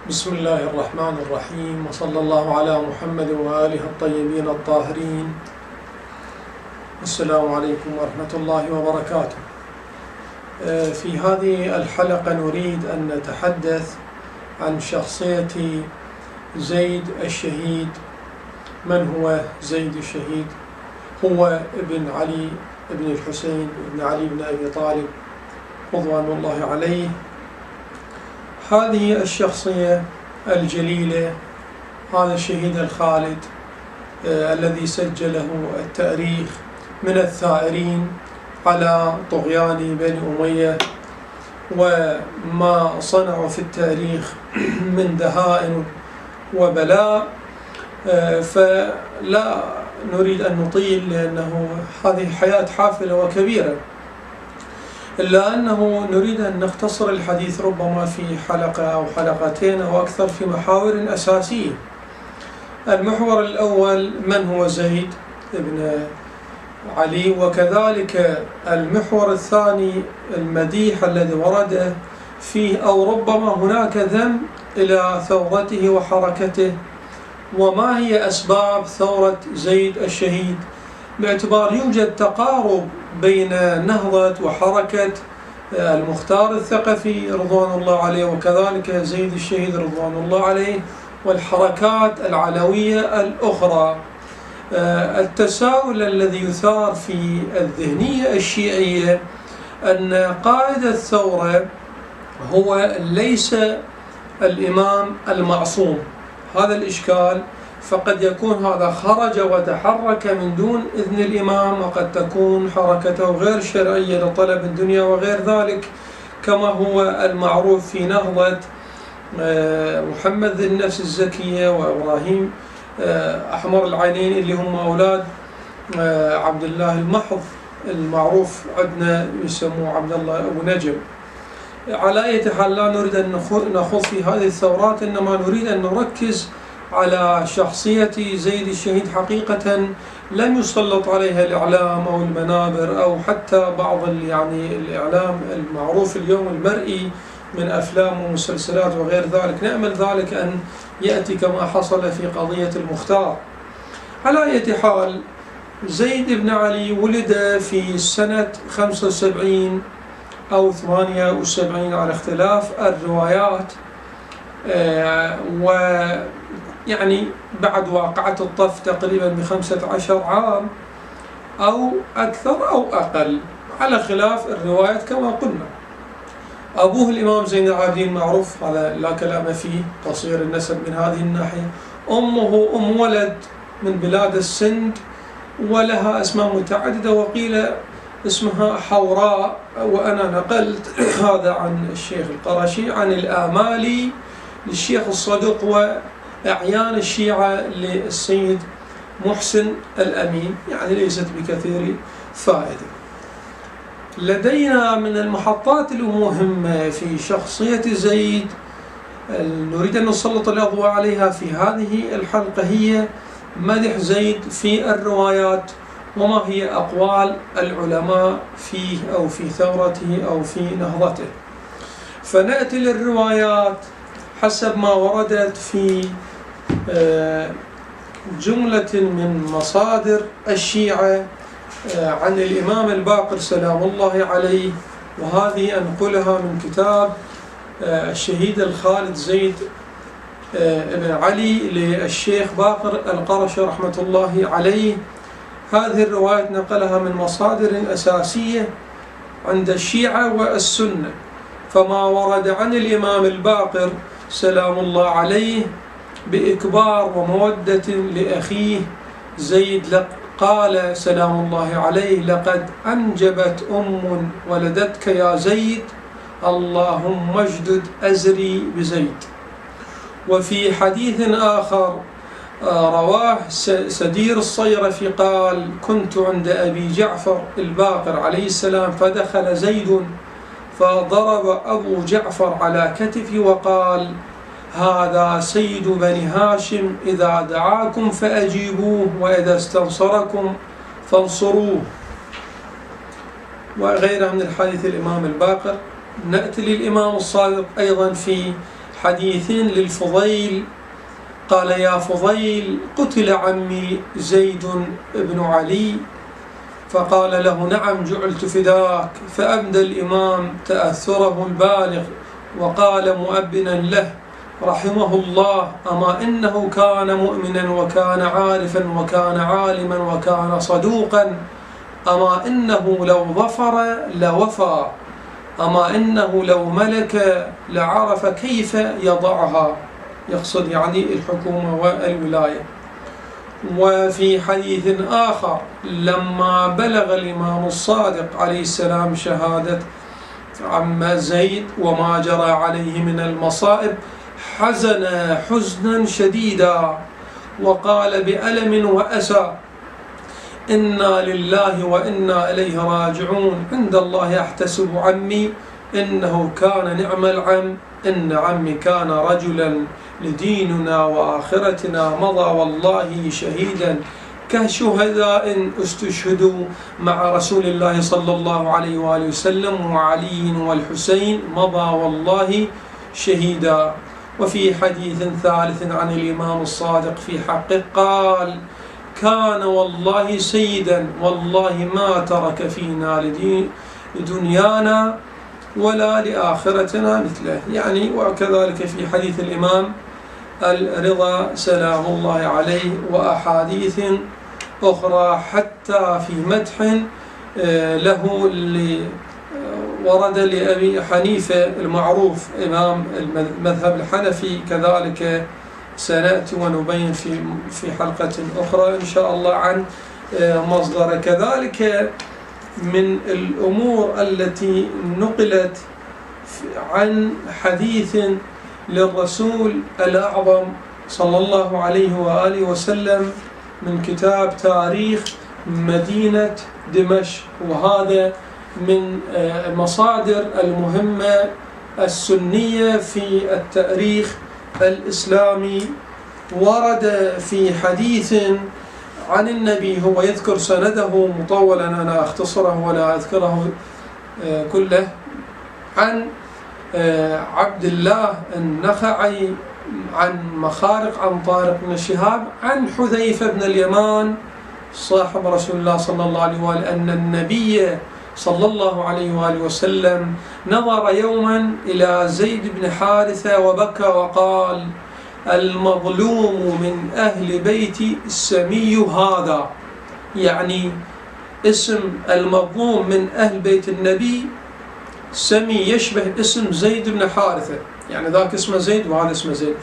بسم الله الرحمن الرحيم، وصلى الله على محمد وآله الطيبين الطاهرين. السلام عليكم ورحمة الله وبركاته. في هذه الحلقة نريد أن نتحدث عن شخصية زيد الشهيد. من هو زيد الشهيد؟ هو ابن علي ابن الحسين ابن علي بن أبي طالب رضوان الله عليه. هذه الشخصية الجليلة، هذا الشهيد الخالد الذي سجله التاريخ من الثائرين على طغيان بني أمية وما صنعوا في التاريخ من دهاء وبلاء، فلا نريد أن نطيل لأنه هذه حياة حافلة وكبيرة، إلا أنه نريد أن نختصر الحديث ربما في حلقة أو حلقتين أو أكثر في محاور أساسية. المحور الأول من هو زيد بن علي، وكذلك المحور الثاني المديح الذي ورد فيه أو ربما هناك ذم إلى ثورته وحركته، وما هي أسباب ثورة زيد الشهيد، باعتبار يوجد تقارب بين نهضة وحركة المختار الثقفي رضوان الله عليه وكذلك زيد الشهيد رضوان الله عليه والحركات العلوية الأخرى. التساؤل الذي يثار في الذهنية الشيعية أن قائد الثورة هو ليس الإمام المعصوم. هذا الإشكال، فقد يكون هذا خرج وتحرك من دون إذن الإمام، وقد تكون حركته غير شرعية لطلب الدنيا وغير ذلك، كما هو المعروف في نهضة محمد ذي النفس الزكية وإبراهيم أحمر العينين اللي هم أولاد عبد الله المحض المعروف عندنا يسموه عبد الله أبو نجم. على أي حال لا نريد أن نخوض في هذه الثورات، إنما نريد أن نركز على شخصية زيد الشهيد. حقيقة لم يسلط عليها الإعلام أو المنابر أو حتى بعض الإعلام المعروف اليوم المرئي من أفلام ومسلسلات وغير ذلك. نأمل ذلك أن يأتي كما حصل في قضية المختار. على أي حال، زيد بن علي ولد في سنة 75 أو 78 على اختلاف الروايات، ويعني بعد واقعة الطف تقريبا ب15 عام أو أكثر أو أقل على خلاف الروايات كما قلنا. أبوه الإمام زين العابدين معروف، هذا لا كلام فيه، قصير النسب من هذه الناحية. أمه أم ولد من بلاد السند ولها أسماء متعددة، وقيل اسمها حوراء، وأنا نقلت هذا عن الشيخ القرشي عن الآمالي للشيخ الصدوق وأعيان الشيعة للسيد محسن الأمين، يعني ليست بكثير فائدة. لدينا من المحطات المهمة في شخصية زيد نريد أن نسلط الأضواء عليها في هذه الحلقة هي مدح زيد في الروايات، وما هي أقوال العلماء فيه أو في ثورته أو في نهضته. فنأتي للروايات حسب ما وردت في جملة من مصادر الشيعة عن الإمام الباقر سلام الله عليه، وهذه أنقلها من كتاب الشهيد الخالد زيد بن علي للشيخ باقر القرشي رحمة الله عليه. هذه الرواية نقلها من مصادر أساسية عند الشيعة والسنة. فما ورد عن الإمام الباقر سلام الله عليه بإكبار ومودة لأخيه زيد، قال سلام الله عليه: لقد أنجبت أم ولدتك يا زيد، اللهم اجدد أزري بزيد. وفي حديث آخر رواه سدير الصيرفي قال: كنت عند أبي جعفر الباقر عليه السلام فدخل زيد فضرب أبو جعفر على كتفي وقال: هذا سيد بني هاشم، إذا دعاكم فأجيبوه وإذا استنصركم فانصروه. وغيرها من الحديث الإمام الباقر. نأتي للإمام الصادق أيضا في حديث للفضيل قال: يا فضيل، قتل عمي زيد بن علي. فقال له: نعم، جعلت فداك. فأبدى الإمام تأثره البالغ وقال مؤبنا له رحمه الله: أما إنه كان مؤمنا وكان عارفا وكان عالما وكان صدوقا، أما إنه لو ظفر لوفى، أما إنه لو ملك لعرف كيف يضعها، يقصد يعني الحكومة والولاية. وفي حديث آخر: لما بلغ الإمام الصادق عليه السلام شهادة عم زيد وما جرى عليه من المصائب، حزن حزنا شديدا وقال بألم وأسى: إنا لله وإنا إليه راجعون، عند الله أحتسب عمي، إنه كان نعم العم، إن عمي كان رجلا لديننا وآخرتنا، مضى والله شهيدا كشهداء استشهدوا مع رسول الله صلى الله عليه وآله وسلم، وعلي والحسين، مضى والله شهيدا. وفي حديث ثالث عن الإمام الصادق في حقه قال: كان والله سيدا، والله ما ترك فينا لدنيانا ولا لآخرتنا مثله. يعني وكذلك في حديث الإمام الرضا سلام الله عليه، وأحاديث أخرى حتى في مدح له ورد لأبي حنيفة المعروف إمام المذهب الحنفي، كذلك سنأتي ونبين في حلقة أخرى إن شاء الله عن مصدر. كذلك من الأمور التي نقلت عن حديث للرسول الأعظم صلى الله عليه وآله وسلم من كتاب تاريخ مدينة دمشق، وهذا من المصادر المهمة السنية في التاريخ الإسلامي. ورد في حديث عن النبي، هو يذكر سنده مطولا، أنا أختصره ولا أذكره كله، عن عبد الله النخعي عن مخارق عن طارق بن شهاب عن حذيفة بن اليمان صاحب رسول الله صلى الله عليه وآله أن النبي صلى الله عليه وآله وسلم نظر يوما إلى زيد بن حارثة وبكى وقال: المظلوم من أهل بيتي السمي هذا، يعني اسم المظلوم من أهل بيت النبي سمي يشبه اسم زيد بن حارثة، يعني ذاك اسمه زيد وهذا اسمه زيد.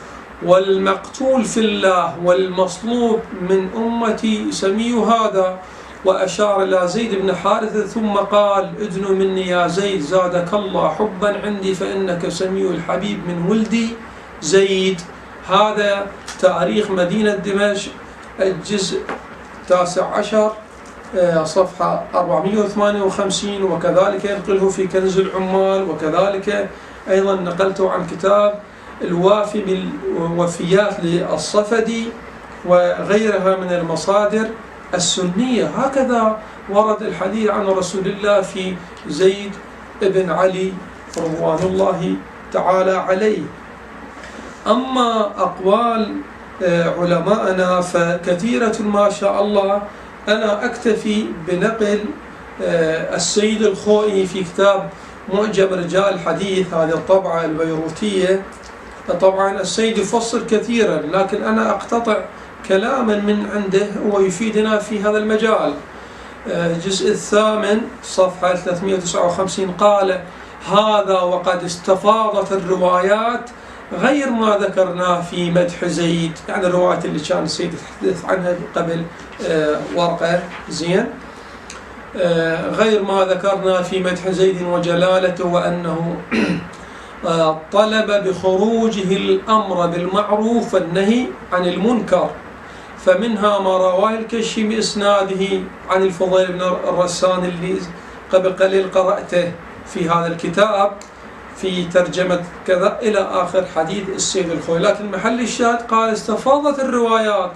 والمقتول في الله والمصلوب من أمتي سمي هذا، وأشار إلى زيد بن حارثة ثم قال: ادن مني يا زيد زادك الله حبا عندي، فإنك سمي الحبيب من ولدي زيد. هذا تاريخ مدينة دمشق الجزء 19 صفحة 458، وكذلك ينقله في كنز العمال، وكذلك أيضا نقلته عن كتاب الوافي بالوفيات للصفدي وغيرها من المصادر السنية. هكذا ورد الحديث عن رسول الله في زيد بن علي رضوان الله تعالى عليه. أما أقوال علماءنا فكثيرة ما شاء الله. أنا أكتفي بنقل السيد الخوئي في كتاب معجم رجال الحديث، هذه الطبعة البيروتية. طبعا السيد يفصل كثيرا، لكن أنا أقتطع كلاما من عنده ويفيدنا في هذا المجال. الجزء 8 صفحة 359 قال: هذا وقد استفاضت الروايات غير ما ذكرناه في مدح زيد، يعني الروايات اللي كان السيد يتحدث عنها قبل ورقة زين، غير ما ذكرنا في مدح زيد وجلالته، وأنه طلب بخروجه الأمر بالمعروف والنهي عن المنكر. فمنها ما رواه الكشي بإسناده عن الفضيل بن الرسان اللي قبل قليل قرأته في هذا الكتاب في ترجمة كذا إلى آخر حديث السيد الخوئي. لكن محل الشاهد قال: استفاضت الروايات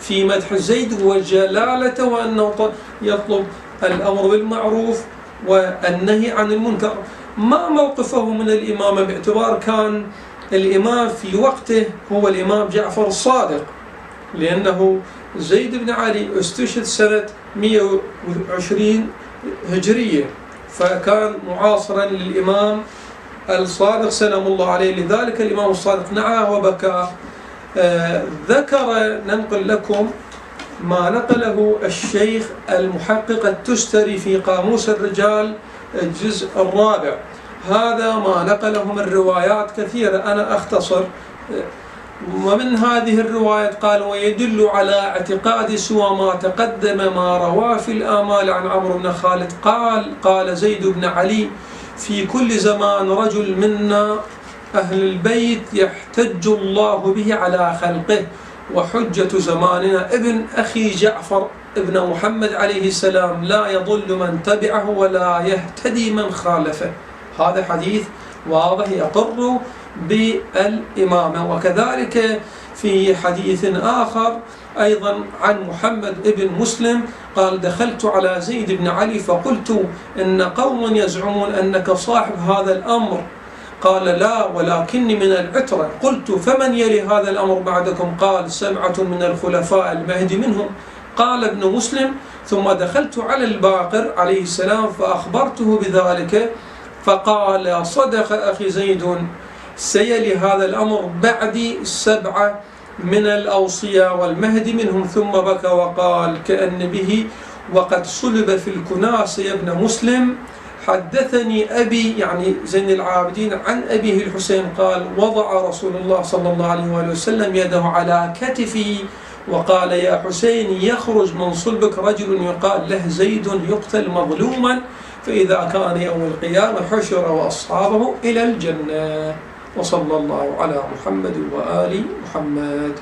في مدح زيد وجلالته، وأنه يطلب الأمر بالمعروف والنهي عن المنكر. ما موقفه من الإمامة، باعتبار كان الإمام في وقته هو الإمام جعفر الصادق، لأنه زيد بن علي استشهد سنة 120 هجرية، فكان معاصرا للإمام الصادق سلام الله عليه. لذلك الإمام الصادق نعى وبكى. ننقل لكم ما نقله الشيخ المحقق التستري في قاموس الرجال الجزء الرابع. هذا ما نقله من روايات كثيرة، أنا أختصر. ومن هذه الروايات قال: ويدل على اعتقاد سوى ما تقدم ما رواه في الآمال عن عمرو بن خالد قال زيد بن علي: في كل زمان رجل منا أهل البيت يحتج الله به على خلقه، وحجة زماننا ابن أخي جعفر ابن محمد عليه السلام، لا يضل من تبعه ولا يهتدي من خالفه. هذا حديث واضح يقر بالإمامة. وكذلك في حديث آخر أيضا عن محمد ابن مسلم قال: دخلت على زيد بن علي فقلت: إن قوم يزعمون أنك صاحب هذا الأمر. قال: لا، ولكني من العترة. قلت: فمن يلي هذا الأمر بعدكم؟ قال: 7 من الخلفاء المهدي منهم. قال ابن مسلم: ثم دخلت على الباقر عليه السلام فأخبرته بذلك، فقال: صدق أخي زيد، سيلي هذا الأمر بعدي 7 من الأوصياء والمهدي منهم. ثم بكى وقال كأن به: وقد صلب في الكناس يا ابن مسلم. حدثني أبي، يعني زين العابدين، عن أبيه الحسين قال: وضع رسول الله صلى الله عليه وآله وسلم يده على كتفي وقال: يا حسين، يخرج من صلبك رجل يقال له زيد يقتل مظلوما، فإذا كان يوم القيامة حشر وأصحابه إلى الجنة. وصلى الله على محمد وآل محمد.